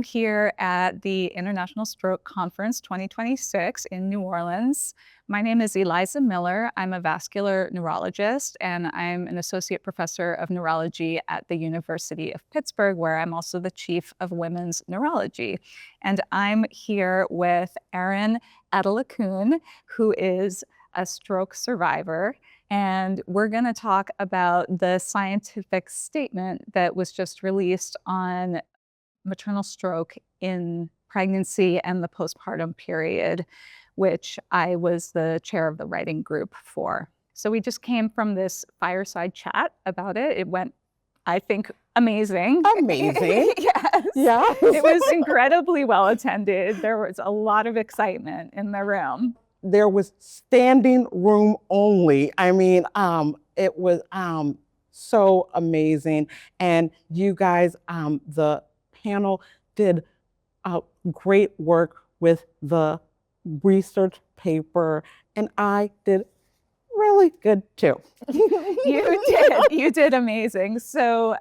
here at the International Stroke Conference 2026 in New Orleans. My name is Ezra Miller. I'm a vascular neurologist, and I'm an associate professor of neurology at the University of Pittsburgh, where I'm also the chief of women's neurology. And I'm here with Erin Adelekun, who is a stroke survivor. And we're going to talk about the scientific statement that was just released on maternal stroke in pregnancy and the postpartum period, which I was the chair of the writing group for. So we just came from this fireside chat about it. It went, I think, amazing. Amazing. Yes. Yeah. It was incredibly well attended. There was a lot of excitement in the room. There was standing room only. I mean, it was so amazing. And you guys, the panel did great work with the research paper, and I did really good too. You did amazing. So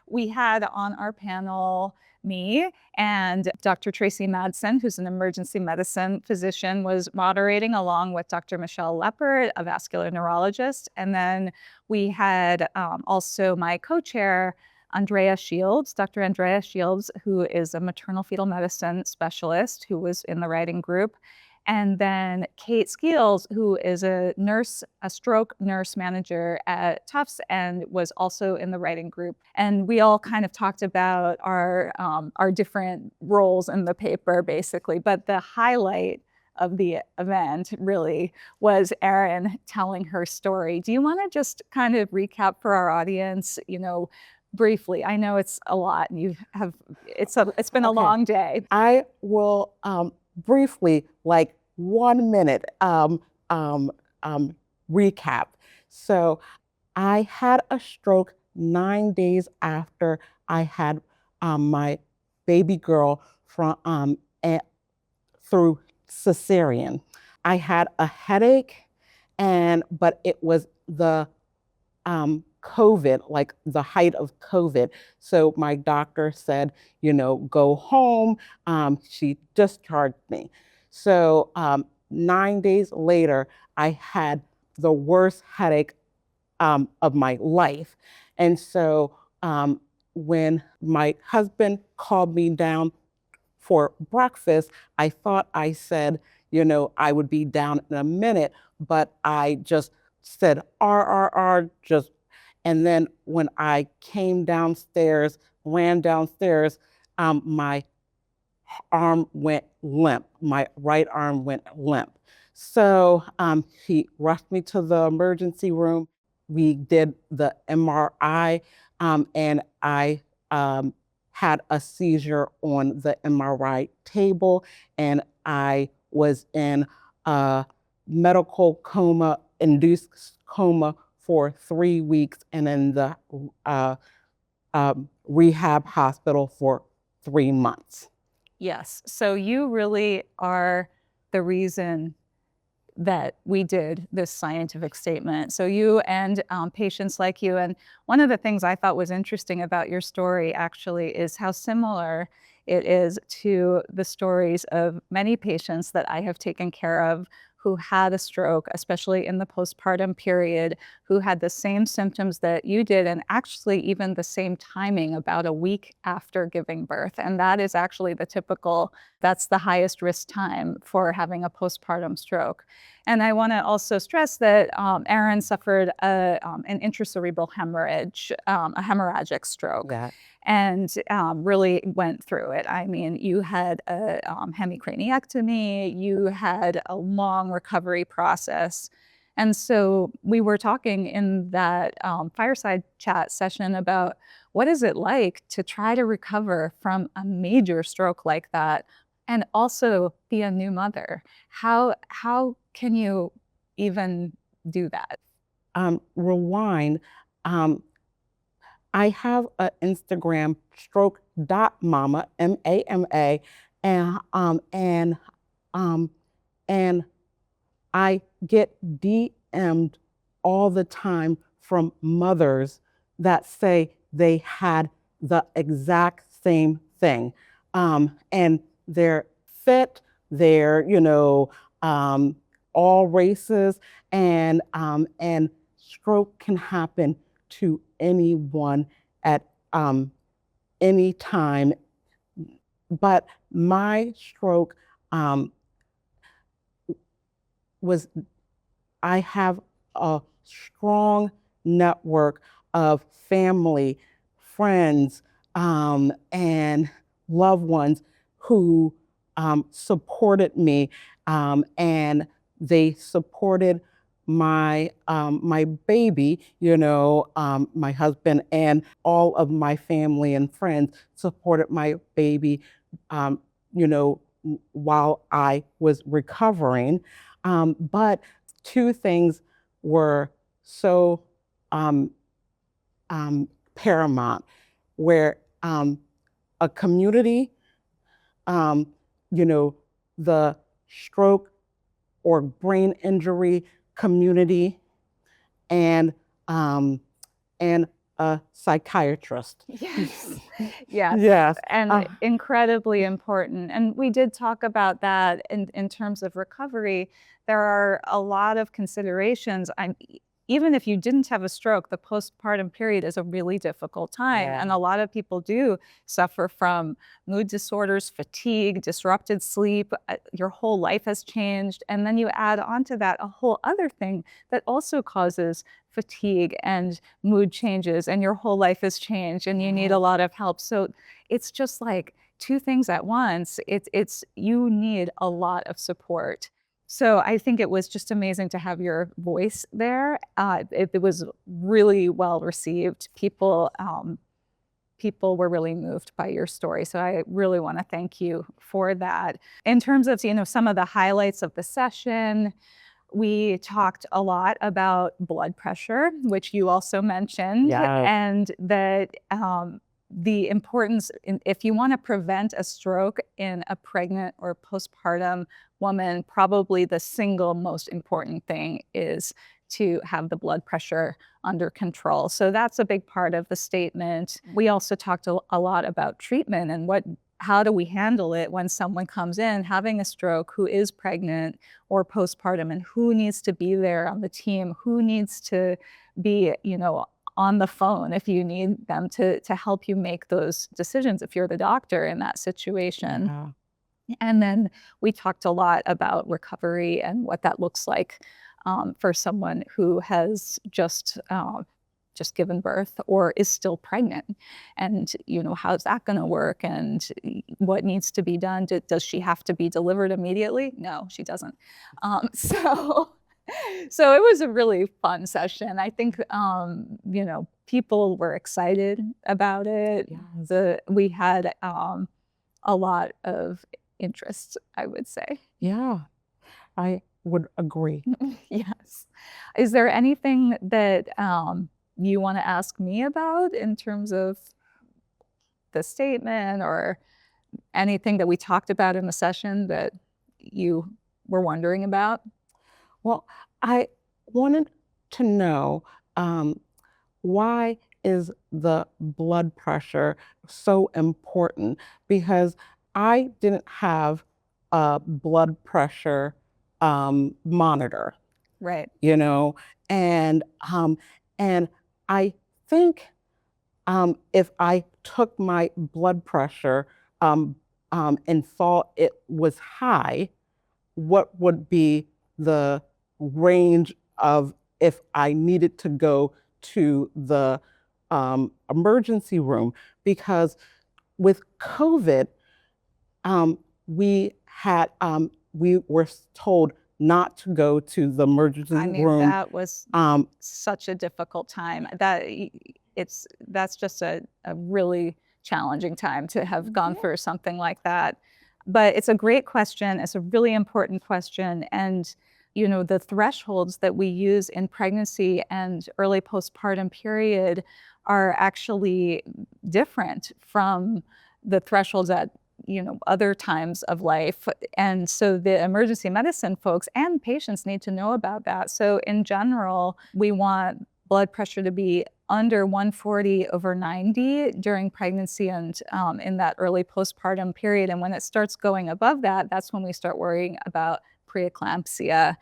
we had on our panel me and Dr. Tracy Madsen, who's an emergency medicine physician, was moderating along with Dr. Michelle Leppert, a vascular neurologist. And then we had also my co-chair, Andrea Shields, Dr. Andrea Shields, who is a maternal fetal medicine specialist who was in the writing group. And then Kate Skeels, who is a nurse, a stroke nurse manager at Tufts, and was also in the writing group. And we all kind of talked about our different roles in the paper, basically. But the highlight of the event really was Erin telling her story. Do you want to just kind of recap for our audience, briefly? I know it's a lot, and it's been a long day. I will briefly, like 1 minute, recap. So I had a stroke 9 days after I had my baby girl from through cesarean. I had a headache, but it was the COVID, like the height of COVID. So my doctor said, go home. She discharged me. So 9 days later, I had the worst headache of my life. And so when my husband called me down for breakfast, I thought I said, I would be down in a minute, but I just said, just. And then when I came downstairs, ran downstairs, my arm went limp. My right arm went limp. So he rushed me to the emergency room. We did the MRI, and I had a seizure on the MRI table, and I was in a medical coma, induced coma, for 3 weeks, and in the rehab hospital for 3 months. Yes, so you really are the reason that we did this scientific statement. So you and patients like you, and one of the things I thought was interesting about your story actually is how similar it is to the stories of many patients that I have taken care of who had a stroke, especially in the postpartum period, who had the same symptoms that you did, and actually even the same timing, about a week after giving birth. And that is actually that's the highest risk time for having a postpartum stroke. And I want to also stress that Erin suffered an intracerebral hemorrhage, a hemorrhagic stroke. Yeah. And really went through it. I mean, you had a hemicraniectomy, you had a long recovery process. And so we were talking in that fireside chat session about what is it like to try to recover from a major stroke like that and also be a new mother. How can you even do that? Rewind. I have an Instagram, stroke.mama, MAMA, and I get DM'd all the time from mothers that say they had the exact same thing. and they're fit, they're, all races, and stroke can happen to anyone at any time. But my stroke was, I have a strong network of family, friends, and loved ones who supported me, and they supported my baby, my husband and all of my family and friends supported my baby, um, while I was recovering. But two things were so um, paramount, where a community, um, the stroke or brain injury community, and um, and a psychiatrist. Yes. Yes. Yes. And incredibly important. And we did talk about that in terms of recovery. There are a lot of considerations. Even if you didn't have a stroke, the postpartum period is a really difficult time. Yeah. And a lot of people do suffer from mood disorders, fatigue, disrupted sleep. Your whole life has changed. And then you add onto that a whole other thing that also causes fatigue and mood changes, and your whole life has changed and you need a lot of help. So it's just like two things at once. It's you need a lot of support. So I think it was just amazing to have your voice there. It was really well received. People were really moved by your story. So I really want to thank you for that. In terms of, some of the highlights of the session, we talked a lot about blood pressure, which you also mentioned, Yes. and that the importance, if you want to prevent a stroke in a pregnant or postpartum woman, probably the single most important thing is to have the blood pressure under control. So that's a big part of the statement. We also talked a lot about treatment and how do we handle it when someone comes in having a stroke who is pregnant or postpartum, and who needs to be there on the team, who needs to be, on the phone if you need them to help you make those decisions if you're the doctor in that situation. Yeah. And then we talked a lot about recovery and what that looks like for someone who has just given birth or is still pregnant, and how's that going to work, and what needs to be done. Does she have to be delivered immediately? No, she doesn't. So it was a really fun session. I think people were excited about it. Yes. We had a lot of interest, I would say. Yeah, I would agree. Yes. Is there anything that you want to ask me about in terms of the statement, or anything that we talked about in the session that you were wondering about? Well, I wanted to know, why is the blood pressure so important? Because I didn't have a blood pressure monitor, Right. and I think if I took my blood pressure and thought it was high, what would be the range of if I needed to go to the emergency room? Because with COVID, we were told not to go to the emergency room. That was such a difficult time. That's just a really challenging time to have gone through something like that. But it's a great question. It's a really important question. And, the thresholds that we use in pregnancy and early postpartum period are actually different from the thresholds at other times of life. And so the emergency medicine folks and patients need to know about that. So in general, we want blood pressure to be under 140/90 during pregnancy and in that early postpartum period. And when it starts going above that, that's when we start worrying about preeclampsia.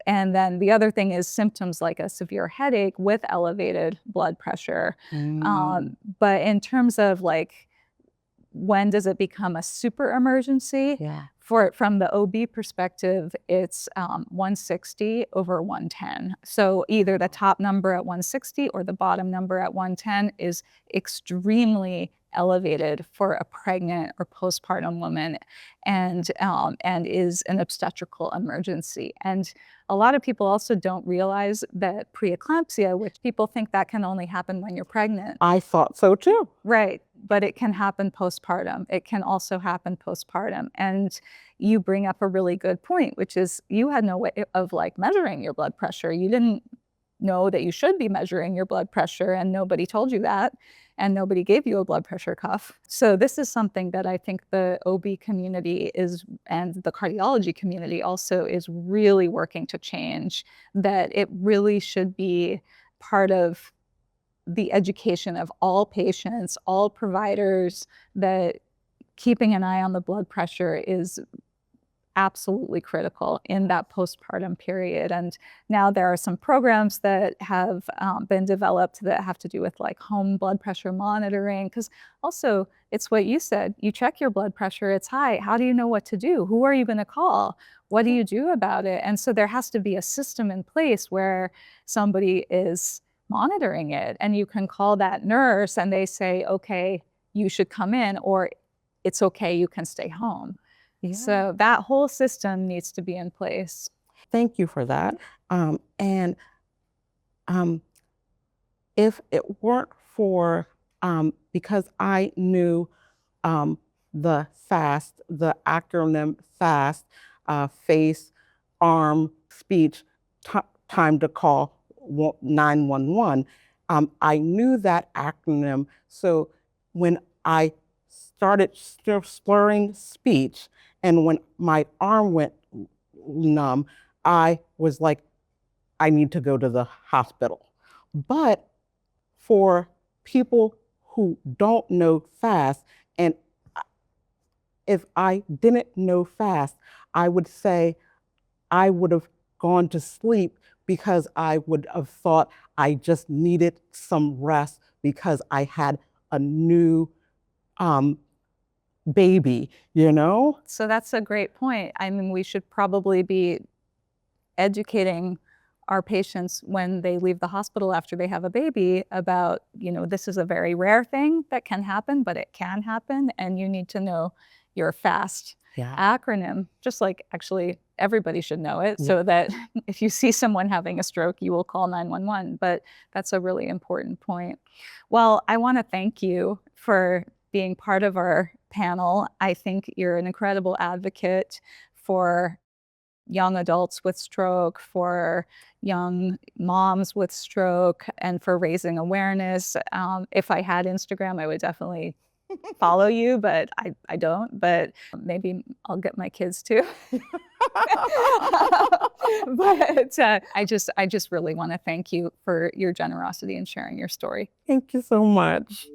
And then the other thing is symptoms like a severe headache with elevated blood pressure. But in terms of like, when does it become a super emergency? Yeah. From the OB perspective, it's 160/110. So either the top number at 160 or the bottom number at 110 is extremely elevated for a pregnant or postpartum woman, and is an obstetrical emergency. And a lot of people also don't realize that preeclampsia, which people think that can only happen when you're pregnant. I thought so too. Right, but it can happen postpartum. It can also happen postpartum. And you bring up a really good point, which is you had no way of like measuring your blood pressure. You didn't know that you should be measuring your blood pressure, and nobody told you that, and nobody gave you a blood pressure cuff. So this is something that I think the OB community is, and the cardiology community also, is really working to change, that it really should be part of the education of all patients, all providers, that keeping an eye on the blood pressure is absolutely critical in that postpartum period. And now there are some programs that have been developed that have to do with like home blood pressure monitoring, because also it's what you said, you check your blood pressure, it's high. How do you know what to do? Who are you going to call? What do you do about it? And so there has to be a system in place where somebody is monitoring it, and you can call that nurse and they say, okay, you should come in, or it's okay, you can stay home. Yeah. So that whole system needs to be in place. Thank you for that. And if it weren't for, because I knew the FAST, the acronym FAST, face, arm, speech, time to call 911, I knew that acronym. So when I started slurring speech, and when my arm went numb, I was like, I need to go to the hospital. But for people who don't know FAST, and if I didn't know FAST, I would say I would have gone to sleep because I would have thought I just needed some rest because I had a new baby, you know? So that's a great point. I mean, we should probably be educating our patients when they leave the hospital after they have a baby about, this is a very rare thing that can happen, but it can happen, and you need to know your FAST acronym, just like actually everybody should know it, so that if you see someone having a stroke, you will call 911. But that's a really important point. Well, I want to thank you for being part of our panel. I think you're an incredible advocate for young adults with stroke, for young moms with stroke, and for raising awareness. If I had Instagram, I would definitely follow you, but I don't. But maybe I'll get my kids to. But I just really want to thank you for your generosity in sharing your story. Thank you so much.